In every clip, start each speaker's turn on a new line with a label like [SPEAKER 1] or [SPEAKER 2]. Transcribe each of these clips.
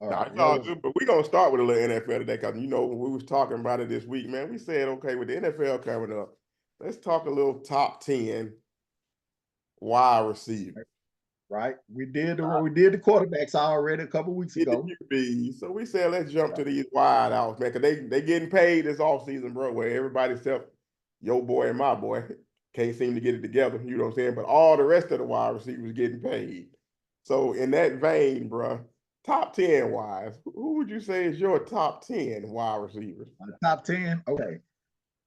[SPEAKER 1] All
[SPEAKER 2] Nah,
[SPEAKER 1] right.
[SPEAKER 2] it's all good, but we're gonna start with a little NFL today because when we was talking about it this week, man, we said okay with the NFL coming up, let's talk a little top 10 wide receiver.
[SPEAKER 1] Right. We did the quarterbacks already a couple weeks
[SPEAKER 2] Get the
[SPEAKER 1] ago.
[SPEAKER 2] QBs. So we said let's jump to these wide outs, man, because they getting paid this offseason, bro, where everybody except your boy and my boy can't seem to get it together. You know what I'm saying? But all the rest of the wide receivers getting paid. So in that vein, bro, top 10 wise, who would you say is your top 10 wide receivers?
[SPEAKER 1] Top 10. Okay.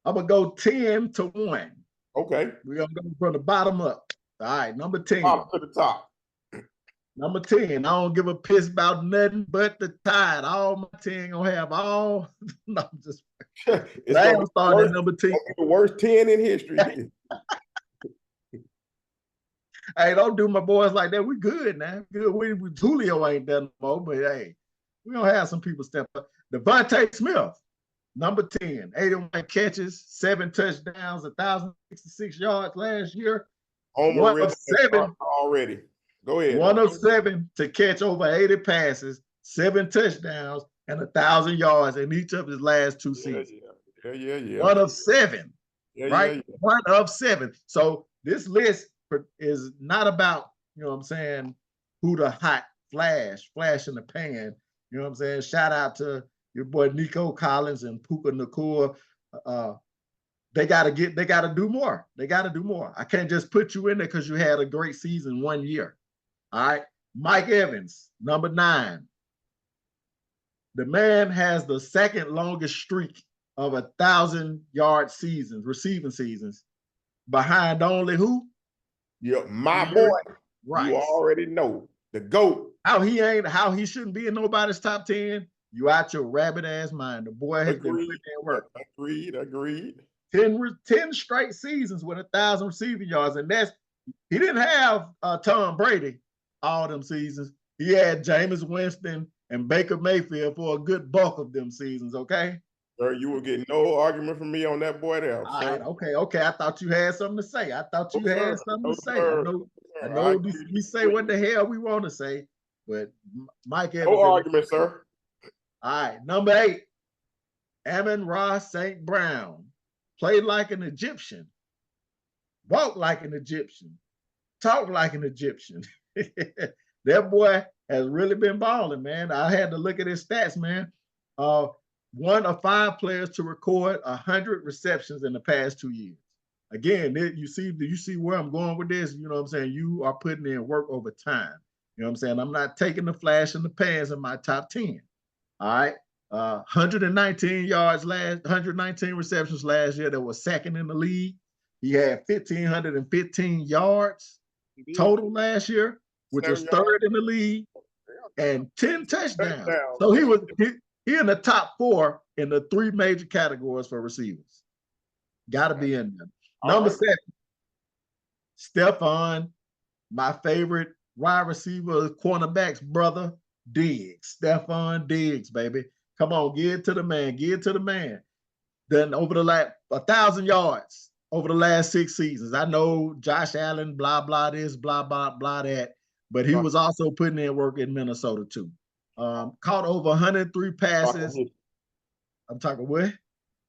[SPEAKER 1] I'm gonna go 10 to 1.
[SPEAKER 2] Okay.
[SPEAKER 1] We're gonna go from the bottom up. All right, number 10.
[SPEAKER 2] Top to the top.
[SPEAKER 1] Number 10. I don't give a piss about nothing but the Tide. All my 10 gonna have all. No, I'm just
[SPEAKER 2] It's
[SPEAKER 1] I
[SPEAKER 2] gonna
[SPEAKER 1] am
[SPEAKER 2] be
[SPEAKER 1] starting at number 10.
[SPEAKER 2] the worst 10 in history.
[SPEAKER 1] Hey, don't do my boys like that. We good now. Good. We Julio ain't done no more, but hey, we gonna have some people step up. Devontae Smith, number 10, 81 catches, 7 touchdowns, 1,066 yards last year.
[SPEAKER 2] Homer
[SPEAKER 1] One of 7
[SPEAKER 2] already. Go ahead.
[SPEAKER 1] 1 of 7 to catch over 80 passes, 7 touchdowns, and 1,000 yards in each of his last 2 seasons.
[SPEAKER 2] Yeah.
[SPEAKER 1] 1 of 7. Right?
[SPEAKER 2] Yeah.
[SPEAKER 1] 1 of 7. So this list is not about, you know what I'm saying, who the hot flash in the pan. You know what I'm saying? Shout out to your boy Nico Collins and Puka Nacua. They gotta do more. They gotta do more. I can't just put you in there because you had a great season 1 year. All right. Mike Evans, number 9. The man has the second longest streak of 1,000-yard seasons, receiving seasons, behind only who?
[SPEAKER 2] Yeah, my boy.
[SPEAKER 1] Right.
[SPEAKER 2] You already know the GOAT.
[SPEAKER 1] How he shouldn't be in nobody's top 10. You out your rabbit ass mind. The boy has been putting in work.
[SPEAKER 2] Agreed.
[SPEAKER 1] 10 straight seasons with 1,000 receiving yards, and he didn't have Tom Brady all them seasons. He had Jameis Winston and Baker Mayfield for a good bulk of them seasons. Okay.
[SPEAKER 2] Sir, you will get no argument from me on that boy there.
[SPEAKER 1] All right, okay. I thought you had something to say. I know we say what the hell we want to say, but Mike Evans.
[SPEAKER 2] No argument, sir.
[SPEAKER 1] All right, number 8, Amon-Ra St. Brown. Played like an Egyptian, walk like an Egyptian, talk like an Egyptian. That boy has really been balling, man. I had to look at his stats, man. 1 of 5 players to record 100 receptions in the past 2 years. Again, you see where I'm going with this? You know what I'm saying? You are putting in work over time. You know what I'm saying? I'm not taking the flash in the pans in my top 10. All right. 119 receptions last year. That was second in the league. He had 1,515 yards total last year, which was third in the league, and 10 touchdowns. So he in the top 4 in the 3 major categories for receivers. Got to be in there. Number 7, Stephon, my favorite wide receiver, cornerback's brother, Diggs. Stephon Diggs, baby. Come on, get it to the man. Then over the last 1,000 yards over the last 6 seasons. I know Josh Allen, blah, blah, this, blah, blah, blah, that. But he was also putting in work in Minnesota too. Caught over 103 passes. I'm talking what?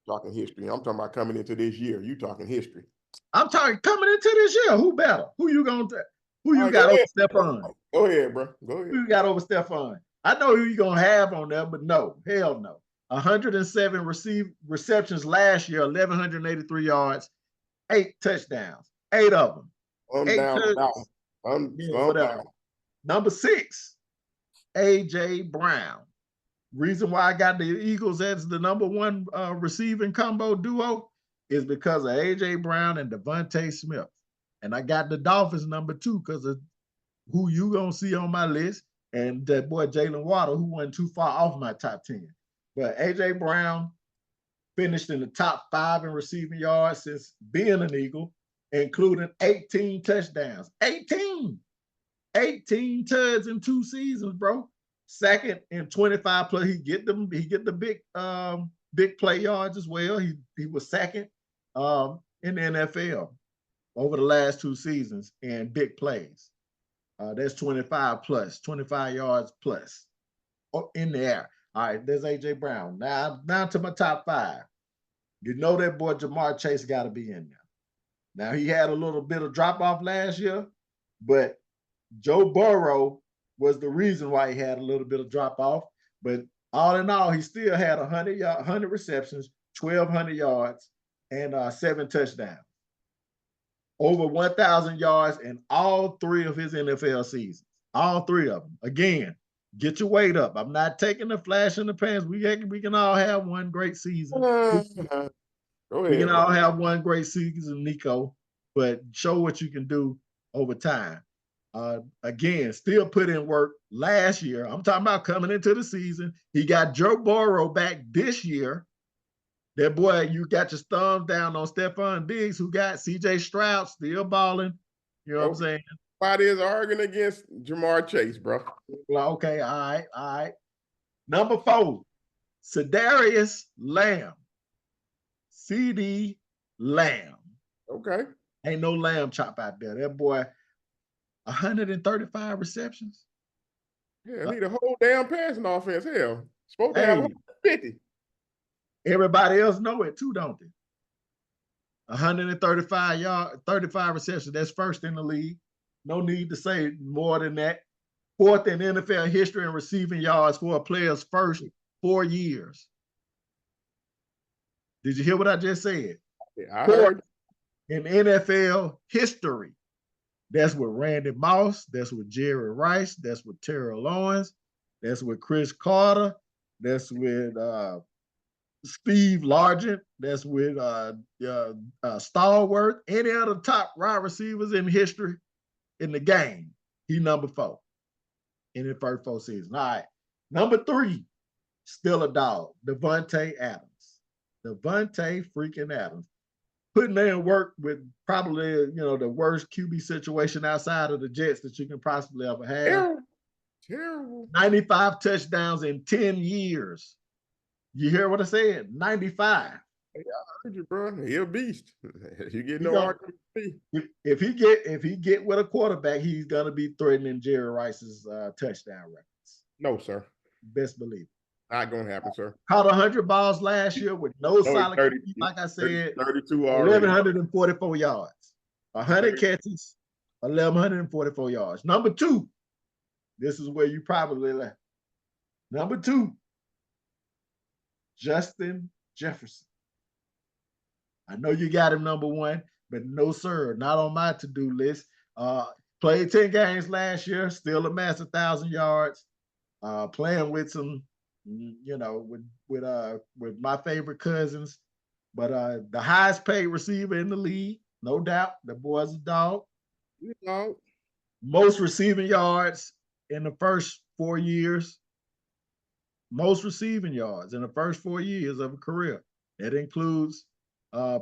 [SPEAKER 2] Talking history. I'm talking about coming into this year. You talking history.
[SPEAKER 1] I'm talking coming into this year. Who better? Who you got over Stephon?
[SPEAKER 2] Go ahead, bro. Go ahead.
[SPEAKER 1] Who you got over Stephon? I know who you gonna have on there, but no, hell no. 107 receptions last year, 1,183 yards, 8 touchdowns, 8 of them. Whatever. Number 6, A.J. Brown. Reason why I got the Eagles as the number 1 receiving combo duo is because of A.J. Brown and Devontae Smith. And I got the Dolphins number 2 because of who you gonna see on my list, and that boy Jalen Waddle, who wasn't too far off my top 10. But A.J. Brown finished in the top 5 in receiving yards since being an Eagle, including 18 touchdowns. 18 tuds in 2 seasons, bro. Second in 25 plus. He get the big play yards as well. He was second in the NFL over the last 2 seasons in big plays. That's 25 yards plus. in the air. All right, there's A.J. Brown. Now to my top 5. You know that boy Jamar Chase got to be in there. Now, he had a little bit of drop-off last year, but Joe Burrow was the reason why he had a little bit of drop-off. But all in all, he still had 100 receptions, 1,200 yards, and 7 touchdowns. Over 1,000 yards in all 3 of his NFL seasons. All 3 of them. Again, get your weight up. I'm not taking the flash in the pants. We can all have one great season.
[SPEAKER 2] Go ahead,
[SPEAKER 1] We can
[SPEAKER 2] bro.
[SPEAKER 1] all have one great season, Nico, but show what you can do over time. Again, still put in work last year. I'm talking about coming into the season. He got Joe Burrow back this year. That boy, you got your thumbs down on Stephon Diggs, who got C.J. Stroud still balling. You know what I'm saying?
[SPEAKER 2] Nobody is arguing against Jamar Chase, bro.
[SPEAKER 1] Well, okay, all right. Number 4, Sedarius Lamb. CeeDee Lamb.
[SPEAKER 2] Okay.
[SPEAKER 1] Ain't no lamb chop out there. That boy, 135 receptions.
[SPEAKER 2] Yeah, need a whole damn passing offense. Hell, supposed to have 150.
[SPEAKER 1] Everybody else know it too, don't they? 35 receptions. That's first in the league. No need to say more than that. 4th in NFL history in receiving yards for a player's first 4 years. Did you hear what I just said?
[SPEAKER 2] Yeah, I heard.
[SPEAKER 1] In NFL history. That's with Randy Moss. That's with Jerry Rice. That's with Terrell Owens. That's with Chris Carter. That's with Steve Largent. That's with Stallworth. Any other top wide receivers in history in the game. He number 4 in the first 4 seasons. All right. Number 3, still a dog, Davante Adams. Davante freaking Adams. Putting in work with probably, the worst QB situation outside of the Jets that you can possibly ever have.
[SPEAKER 2] Terrible.
[SPEAKER 1] 95 touchdowns in 10 years. You hear what I said? 95.
[SPEAKER 2] Hey, I heard you, bro. He a beast. You get no argument.
[SPEAKER 1] If he get with a quarterback, he's gonna be threatening Jerry Rice's touchdown records.
[SPEAKER 2] No, sir.
[SPEAKER 1] Best believe it.
[SPEAKER 2] Not gonna happen, sir.
[SPEAKER 1] Caught 100 balls last year with no solid,
[SPEAKER 2] 30,
[SPEAKER 1] like I said,
[SPEAKER 2] 32 already.
[SPEAKER 1] 1,144 yards, 100 catches, 1,144 yards. Number 2, this is where you probably left. Number 2, Justin Jefferson. I know you got him number 1, but no, sir, not on my to-do list. Played 10 games last year, still amassed 1,000 yards, playing with some, with my favorite cousins. But the highest paid receiver in the league, no doubt. The boy's a dog. Most receiving yards in the first 4 years. Most receiving yards in the first 4 years of a career. That includes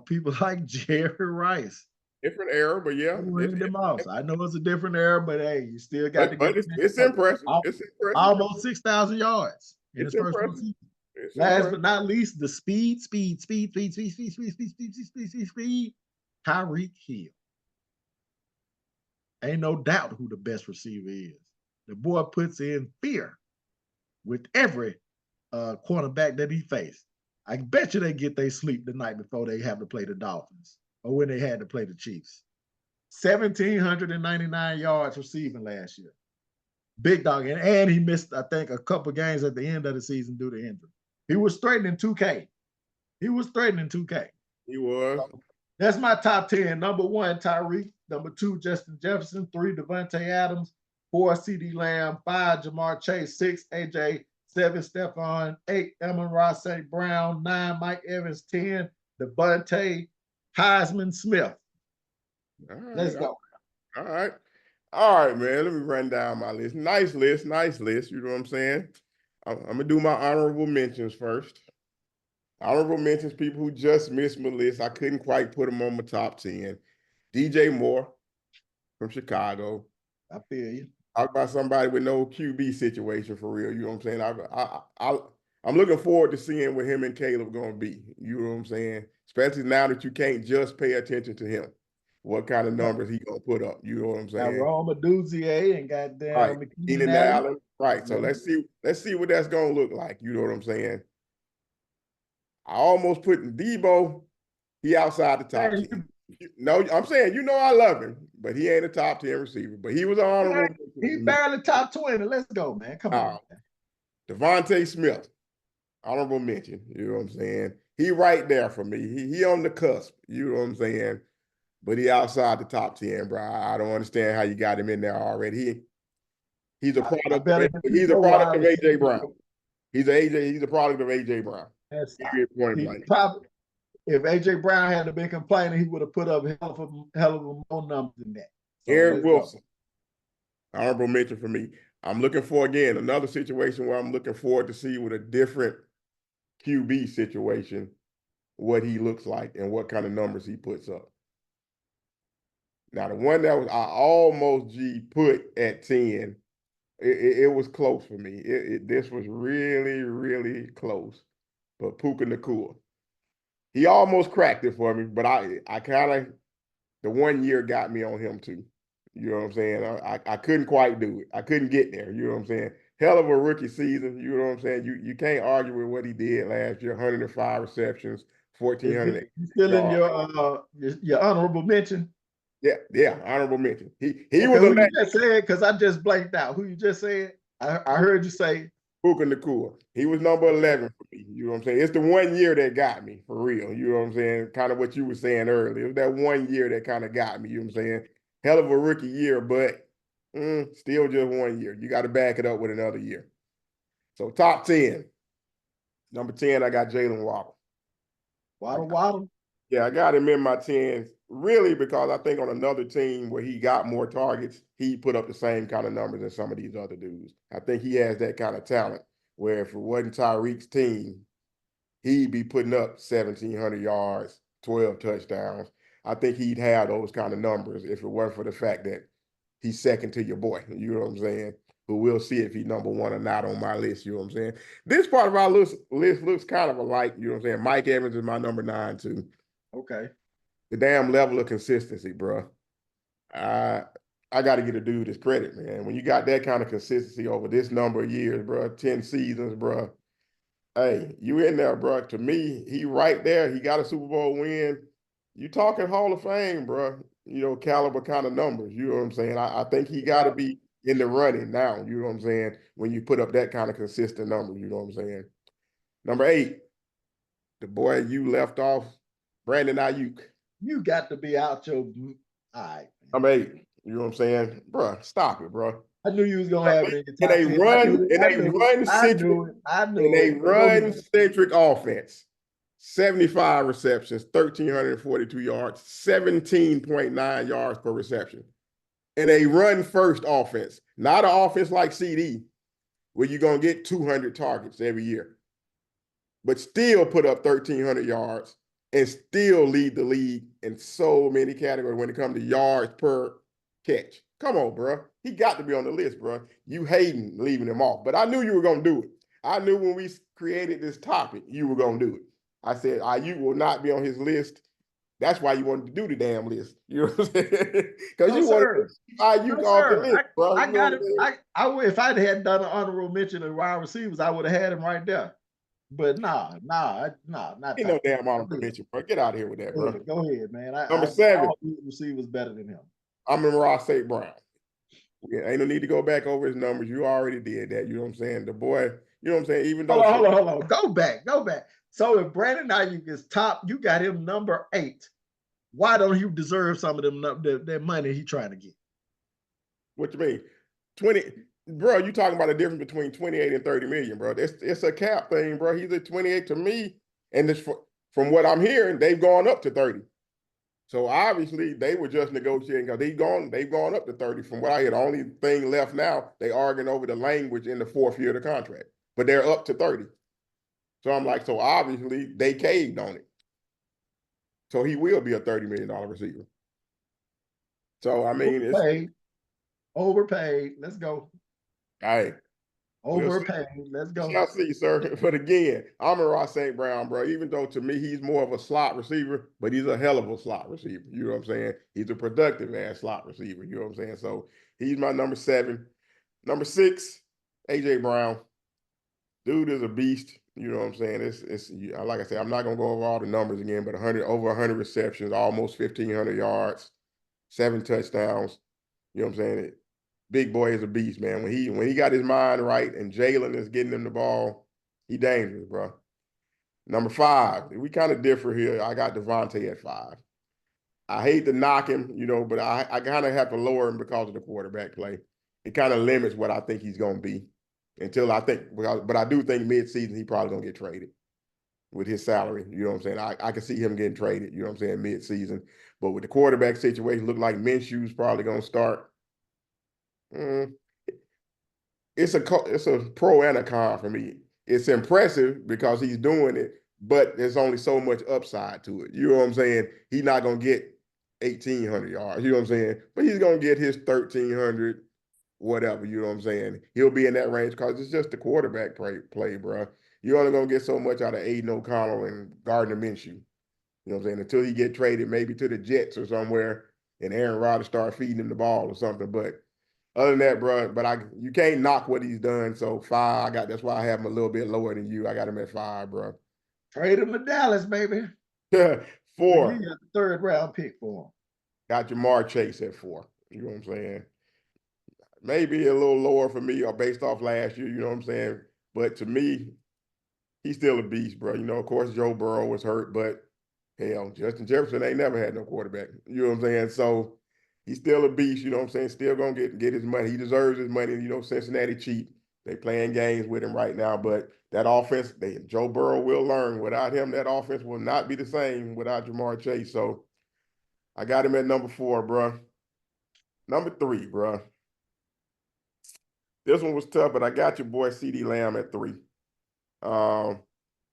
[SPEAKER 1] people like Jerry Rice.
[SPEAKER 2] Different era, but yeah.
[SPEAKER 1] I know it's a different era, but hey, you still got to get
[SPEAKER 2] it. It's impressive. It's impressive.
[SPEAKER 1] Almost 6,000 yards in his first 4 seasons. Last but not least, the speed. Tyreek Hill. Ain't no doubt who the best receiver is. The boy puts in fear with every cornerback that he faced. I bet you they get their sleep the night before they have to play the Dolphins or when they had to play the Chiefs. 1,799 yards receiving last year. Big dog. And he missed, I think, a couple games at the end of the season due to injury. He was threatening 2K. He was.
[SPEAKER 2] So
[SPEAKER 1] that's my top 10. Number 1, Tyreek. Number 2, Justin Jefferson. 3, Davante Adams. 4, CeeDee Lamb. 5, Jamar Chase. 6, AJ. 7, Stephon. 8, Amon-Ra St. Brown. 9, Mike Evans. 10, Davante Heisman Smith.
[SPEAKER 2] All right,
[SPEAKER 1] Let's go.
[SPEAKER 2] All right, man. Let me run down my list. Nice list. You know what I'm saying? I'm going to do my honorable mentions first. Honorable mentions, people who just missed my list. I couldn't quite put them on my top 10. DJ Moore from Chicago.
[SPEAKER 1] I feel you.
[SPEAKER 2] Talk about somebody with no QB situation for real. You know what I'm saying? I'm looking forward to seeing what him and Caleb going to be. You know what I'm saying? Especially now that you can't just pay attention to him. What kind of numbers he going to put up. You know what I'm saying?
[SPEAKER 1] Got Rome Aduzier and goddamn
[SPEAKER 2] Keenan Allen. Right. So let's see what that's gonna look like. You know what I'm saying? I almost put Debo. He outside the top
[SPEAKER 1] Man,
[SPEAKER 2] 10. No, I'm saying, I love him, but he ain't a top 10 receiver. But he was an honorable mention
[SPEAKER 1] he
[SPEAKER 2] for me.
[SPEAKER 1] barely top 20. Let's go, man. Come on. Man.
[SPEAKER 2] Devontae Smith, honorable mention. You know what I'm saying? He right there for me. He on the cusp. You know what I'm saying? But he outside the top 10, bro. I don't understand how you got him in there already. He's a product. He's a product of AJ Brown. He's a product of AJ Brown. Point blank.
[SPEAKER 1] Probably, if AJ Brown hadn't been complaining, he would have put up hell of a more numbers than that.
[SPEAKER 2] So Eric Wilson, honorable mention for me. I'm looking for, again, another situation where I'm looking forward to see with a different QB situation what he looks like and what kind of numbers he puts up. Now, the one that I almost put at 10, it was close for me. This was really, really close. But Puka Nacua, he almost cracked it for me, but I kind of, the 1 year got me on him too. You know what I'm saying? I couldn't quite do it. I couldn't get there. You know what I'm saying? Hell of a rookie season. You know what I'm saying? You can't argue with what he did last year. 105 receptions, 1,400.
[SPEAKER 1] Still in your honorable mention?
[SPEAKER 2] Yeah, honorable mention. He
[SPEAKER 1] okay,
[SPEAKER 2] was
[SPEAKER 1] who you just said, because I just blanked out. Who you just said? I heard you say
[SPEAKER 2] Puka Nacua. He was number 11 for me. You know what I'm saying? It's the 1 year that got me, for real. You know what I'm saying? Kind of what you were saying earlier. It was that 1 year that kind of got me. You know what I'm saying? Hell of a rookie year, but still just 1 year. You got to back it up with another year. So top 10. Number 10, I got Jalen Waddle.
[SPEAKER 1] Waddle?
[SPEAKER 2] Yeah, I got him in my 10s, really, because I think on another team where he got more targets, he put up the same kind of numbers as some of these other dudes. I think he has that kind of talent where if it wasn't Tyreek's team, he'd be putting up 1,700 yards, 12 touchdowns. I think he'd have those kind of numbers if it weren't for the fact that he's second to your boy. You know what I'm saying? But we'll see if he's number one or not on my list. You know what I'm saying? This part of our list looks kind of alike. You know what I'm saying? Mike Evans is my number 9 too.
[SPEAKER 1] Okay.
[SPEAKER 2] The damn level of consistency, bro. I got to get a dude his credit, man. When you got that kind of consistency over this number of years, bro, 10 seasons, bro. Hey, you in there, bro. To me, he right there. He got a Super Bowl win. You talking Hall of Fame, bro. Caliber kind of numbers. You know what I'm saying? I think he got to be in the running now. You know what I'm saying? When you put up that kind of consistent number, you know what I'm saying? Number 8, the boy you left off, Brandon Ayuk.
[SPEAKER 1] You got to be out your. All right.
[SPEAKER 2] Number 8. You know what I'm saying? Bro, stop it, bro.
[SPEAKER 1] I knew you was gonna have it in your
[SPEAKER 2] top
[SPEAKER 1] 10.
[SPEAKER 2] In a run-centric offense. 75 receptions, 1,342 yards, 17.9 yards per reception. In a run-first offense, not an offense like CeeDee, where you're going to get 200 targets every year, but still put up 1,300 yards and still lead the league in so many categories when it comes to yards per catch. Come on, bro. He got to be on the list, bro. You hating leaving him off. But I knew you were going to do it. I knew when we created this topic, you were going to do it. I said, you will not be on his list. That's why you wanted to do the damn list. You know what I'm saying? Because you wanted to off the list, bro.
[SPEAKER 1] I got it. If I had done an honorable mention of wide receivers, I would have had him right there. But nah, not
[SPEAKER 2] Ain't no damn honorable mention, bro. Get out of here with that, bro.
[SPEAKER 1] Go ahead, man.
[SPEAKER 2] Number 7.
[SPEAKER 1] Receivers better than him.
[SPEAKER 2] I'm in Ross St. Brown. Yeah, ain't no need to go back over his numbers. You already did that. You know what I'm saying? The boy, you know what I'm saying? Even though
[SPEAKER 1] hold on. Go back. So if Brandon Ayuk is top, you got him number 8. Why don't you deserve some of them that money he trying to get?
[SPEAKER 2] What you mean? 20, bro, you talking about the difference between 28 and 30 million, bro. It's a cap thing, bro. He's at 28 to me. And this, from what I'm hearing, they've gone up to 30. So obviously they were just negotiating because they've gone up to 30. From what I hear, the only thing left now, they arguing over the language in the 4th year of the contract. But they're up to 30. So I'm like, so obviously they caved on it. So he will be a $30 million receiver. So I mean,
[SPEAKER 1] overpaid. Let's go.
[SPEAKER 2] Hey.
[SPEAKER 1] Overpaid. Let's go.
[SPEAKER 2] I'll see, sir. But again, I'm a Ross St. Brown, bro. Even though to me he's more of a slot receiver, but he's a hell of a slot receiver. You know what I'm saying? He's a productive ass slot receiver. You know what I'm saying? So he's my number 7. Number 6, A.J. Brown, dude is a beast. You know what I'm saying? It's like I said, I'm not gonna go over all the numbers again, but over 100 receptions, almost 1,500 yards, 7 touchdowns. You know what I'm saying? Big boy is a beast, man. When he got his mind right and Jalen is getting him the ball, he dangerous, bro. Number 5, we kind of differ here. I got Devontae at 5. I hate to knock him, but I kind of have to lower him because of the quarterback play. It kind of limits what I think he's going to be until I think, but I do think mid-season he probably going to get traded with his salary. You know what I'm saying? I can see him getting traded, you know what I'm saying, mid-season. But with the quarterback situation, look like Minshew's probably going to start. It's a pro and a con for me. It's impressive because he's doing it, but there's only so much upside to it. You know what I'm saying? He's not going to get 1,800 yards. You know what I'm saying? But he's going to get his 1,300, whatever. You know what I'm saying? He'll be in that range because it's just the quarterback play, bro. You're only going to get so much out of Aiden O'Connell and Gardner Minshew. You know what I'm saying? Until he get traded maybe to the Jets or somewhere and Aaron Rodgers start feeding him the ball or something. But other than that, bro, you can't knock what he's done. So 5, that's why I have him a little bit lower than you. I got him at 5, bro.
[SPEAKER 1] Trade him to Dallas, baby.
[SPEAKER 2] 4.
[SPEAKER 1] You got the 3rd round pick for him.
[SPEAKER 2] Got Jamar Chase at 4. You know what I'm saying? Maybe a little lower for me or based off last year, you know what I'm saying? But to me, he's still a beast, bro. Of course, Joe Burrow was hurt, but hell, Justin Jefferson ain't never had no quarterback. You know what I'm saying? So he's still a beast, you know what I'm saying? Still going to get his money. He deserves his money. Cincinnati cheap. They playing games with him right now, but that offense, Joe Burrow will learn. Without him, that offense will not be the same without Jamar Chase. So I got him at number 4, bro. Number 3, bro. This one was tough, but I got your boy CeeDee Lamb at 3.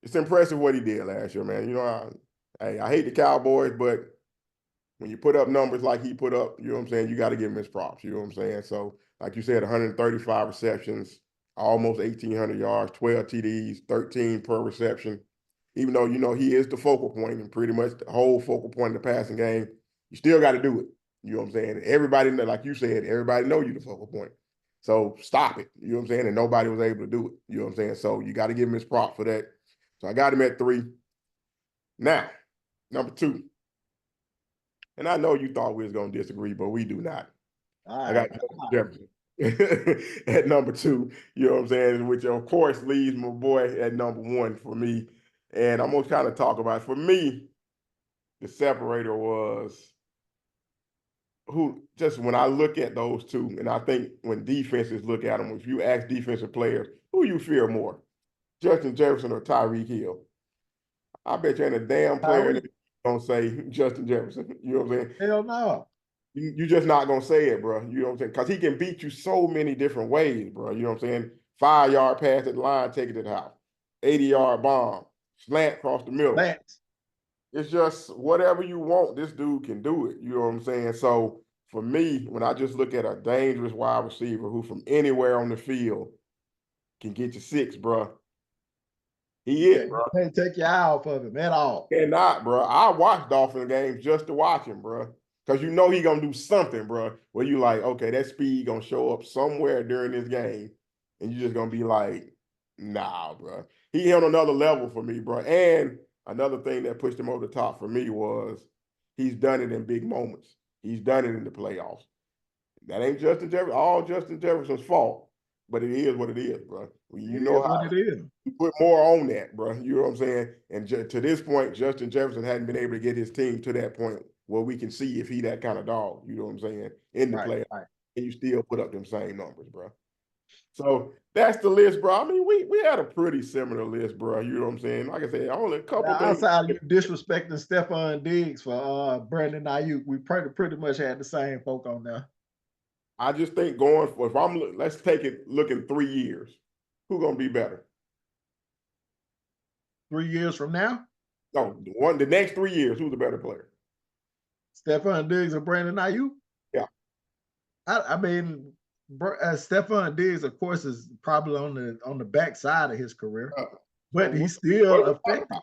[SPEAKER 2] It's impressive what he did last year, man. I hate the Cowboys, but when you put up numbers like he put up, you know what I'm saying, you got to give him his props, you know what I'm saying? So, like you said, 135 receptions, almost 1,800 yards, 12 TDs, 13 per reception. Even though, he is the focal point and pretty much the whole focal point of the passing game, you still got to do it. You know what I'm saying? Everybody, like you said, everybody know you the focal point. So stop it. You know what I'm saying? And nobody was able to do it. You know what I'm saying? So you got to give him his prop for that. So I got him at 3. Now, number 2. And I know you thought we was going to disagree, but we do not. I got Jefferson at number 2. You know what I'm saying? Which, of course, leaves my boy at number 1 for me. And I'm going to kind of talk about it. For me, the separator was just when I look at those two, and I think when defenses look at them, if you ask defensive players, who you fear more, Justin Jefferson or Tyreek Hill? I bet you ain't a damn player that don't say Justin Jefferson. You know what I'm saying?
[SPEAKER 1] Hell no.
[SPEAKER 2] You're just not going to say it, bro. You know what I'm saying? Because he can beat you so many different ways, bro. You know what I'm saying? 5-yard pass at the line, take it to the house. 80-yard bomb, slant across the middle. It's just whatever you want, this dude can do it. You know what I'm saying? So for me, when I just look at a dangerous wide receiver who from anywhere on the field can get you 6, bro. He is, bro.
[SPEAKER 1] Can't take your eye off of him at all.
[SPEAKER 2] Cannot, bro. I watch Dolphin games just to watch him, bro. Because he going to do something, bro, where you like, okay, that speed going to show up somewhere during this game. And you're just going to be like, nah, bro. He hit another level for me, bro. And another thing that pushed him over the top for me was he's done it in big moments. He's done it in the playoffs. That ain't all Justin Jefferson's fault, but it is what it is, bro. You know how
[SPEAKER 1] it is.
[SPEAKER 2] You put more on that, bro. You know what I'm saying? And to this point, Justin Jefferson hadn't been able to get his team to that point where we can see if he that kind of dog, you know what I'm saying, in the playoffs. Right. And you still put up them same numbers, bro. So that's the list, bro. I mean, we had a pretty similar list, bro. You know what I'm saying? Like I said, only a couple things.
[SPEAKER 1] Outside of you disrespecting Stephon Diggs for Brandon Ayuk, we pretty much had the same folk on there.
[SPEAKER 2] I just think let's take it looking 3 years. Who's gonna be better?
[SPEAKER 1] 3 years from now?
[SPEAKER 2] No, the next 3 years, who's the better player?
[SPEAKER 1] Stephon Diggs or Brandon Ayuk?
[SPEAKER 2] Yeah.
[SPEAKER 1] I mean, Stephon Diggs, of course, is probably on the backside of his career, but he's still effective.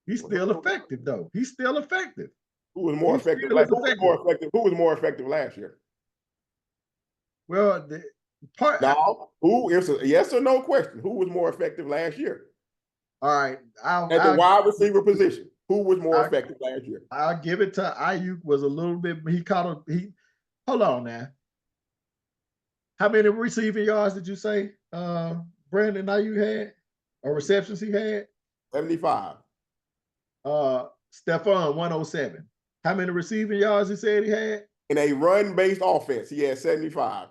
[SPEAKER 1] He's still effective, though. He's still effective.
[SPEAKER 2] Who was more effective? Who was more effective last year?
[SPEAKER 1] Well,
[SPEAKER 2] Now, who is a yes or no question? Who was more effective last year?
[SPEAKER 1] All right,
[SPEAKER 2] At the wide receiver position, who was more effective last year?
[SPEAKER 1] I'll give it to Ayuk. Was a little bit. He caught a. He hold on now. How many receiving yards did you say Brandon Ayuk had, or receptions he had?
[SPEAKER 2] 75.
[SPEAKER 1] Stephon 107. How many receiving yards he said he had?
[SPEAKER 2] In a run-based offense, he had 75.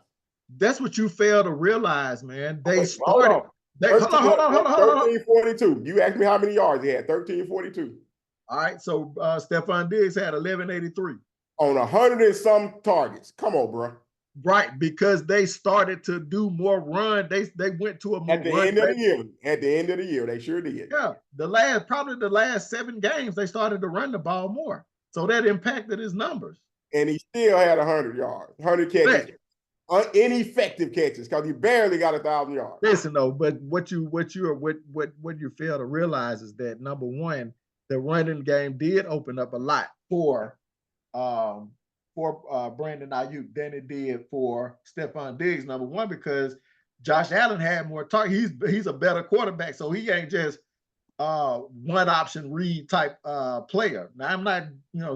[SPEAKER 1] That's what you fail to realize, man. They
[SPEAKER 2] Hold
[SPEAKER 1] started.
[SPEAKER 2] on.
[SPEAKER 1] Hold on.
[SPEAKER 2] 1342. You asked me how many yards he had. 1342.
[SPEAKER 1] All right, so Stephon Diggs had 1183
[SPEAKER 2] on 100 and some targets. Come on, bro.
[SPEAKER 1] Right, because they started to do more run. They went to a more
[SPEAKER 2] at the end of the year. At the end of the year, they sure did.
[SPEAKER 1] Yeah, probably the last 7 games they started to run the ball more, so that impacted his numbers.
[SPEAKER 2] And he still had 100 yards, 100 catches, ineffective catches because he barely got 1,000 yards.
[SPEAKER 1] Listen though, but what you fail to realize is that number one, the running game did open up a lot for Brandon Ayuk than it did for Stephon Diggs. Number one, because Josh Allen had more targets. He's a better quarterback, so he ain't just one option read type player. Now I'm not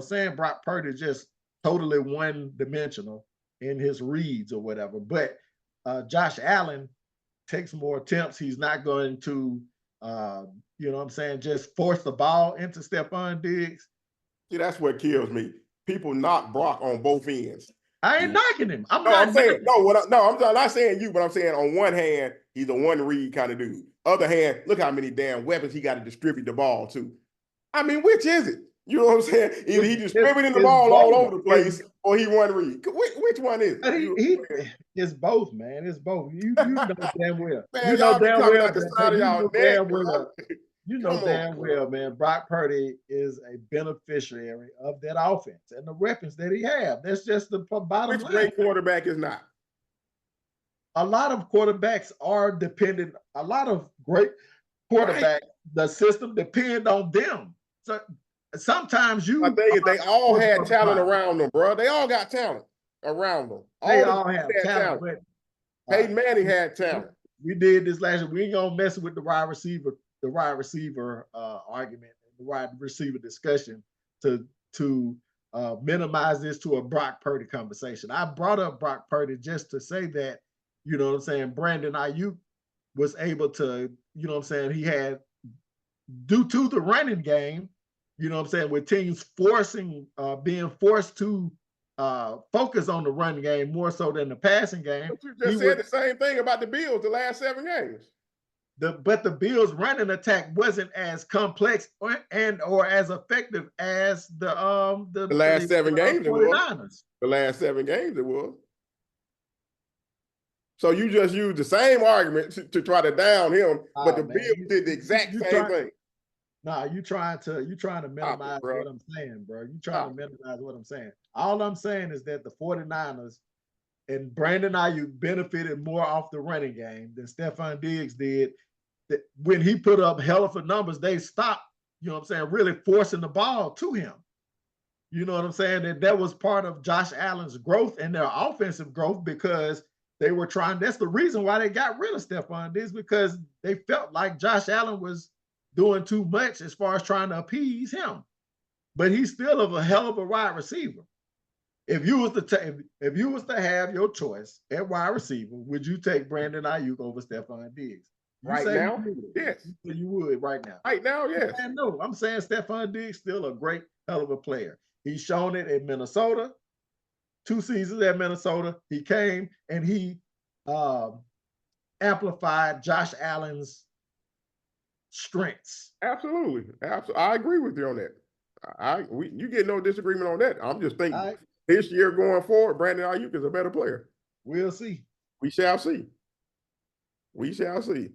[SPEAKER 1] saying Brock Purdy is just totally one dimensional in his reads or whatever, but Josh Allen takes more attempts. He's not going to just force the ball into Stephon Diggs.
[SPEAKER 2] See, that's what kills me. People knock Brock on both ends.
[SPEAKER 1] I ain't knocking him. I'm
[SPEAKER 2] not saying you, but I'm saying on one hand, he's a one read kind of dude. Other hand, look how many damn weapons he got to distribute the ball to. I mean, which is it? You know what I'm saying? Either he distributing the ball all over the place, or he one read. Which one is it?
[SPEAKER 1] It's both, man. It's both. You know damn well.
[SPEAKER 2] Man, you know damn well.
[SPEAKER 1] You know damn well, man. Brock Purdy is a beneficiary of that offense and the weapons that he have. That's just the bottom line.
[SPEAKER 2] Which great quarterback is not?
[SPEAKER 1] A lot of quarterbacks are dependent. A lot of great quarterbacks, the system depend on them. So sometimes
[SPEAKER 2] they all had talent around them, bro. They all got talent around them.
[SPEAKER 1] They all have talent. But,
[SPEAKER 2] Peyton Manning had talent.
[SPEAKER 1] We did this last year. We ain't gonna mess with the wide receiver argument, the wide receiver discussion to minimize this to a Brock Purdy conversation. I brought up Brock Purdy just to say that, Brandon Ayuk was able to, he had, due to the running game, with teams being forced to focus on the running game more so than the passing game.
[SPEAKER 2] But you just said the same thing about the Bills the last 7 games.
[SPEAKER 1] But the Bills' running attack wasn't as complex or as effective as the
[SPEAKER 2] last 7 games.
[SPEAKER 1] 49ers.
[SPEAKER 2] The last 7 games it was. So you just used the same argument to try to down him, but the Bills did the exact same thing.
[SPEAKER 1] Nah, you trying to minimize what I'm saying, bro. You trying to minimize what I'm saying. All I'm saying is that the 49ers and Brandon Ayuk benefited more off the running game than Stephon Diggs did. When he put up hell of a numbers, they stopped, really forcing the ball to him. You know what I'm saying? That was part of Josh Allen's growth and their offensive growth, because they were trying. That's the reason why they got rid of Stephon Diggs, because they felt like Josh Allen was doing too much as far as trying to appease him. But he's still a hell of a wide receiver. If you was to have your choice at wide receiver, would you take Brandon Ayuk over Stephon Diggs?
[SPEAKER 2] Right now, yes.
[SPEAKER 1] You would right now.
[SPEAKER 2] Right now, yes.
[SPEAKER 1] No, I'm saying Stephon Diggs still a great hell of a player. He's shown it in Minnesota. 2 seasons at Minnesota, he came and he amplified Josh Allen's strengths.
[SPEAKER 2] Absolutely. I agree with you on that. You get no disagreement on that. I'm just thinking this year going forward, Brandon Ayuk is a better player.
[SPEAKER 1] We'll see.
[SPEAKER 2] We shall see. We shall see.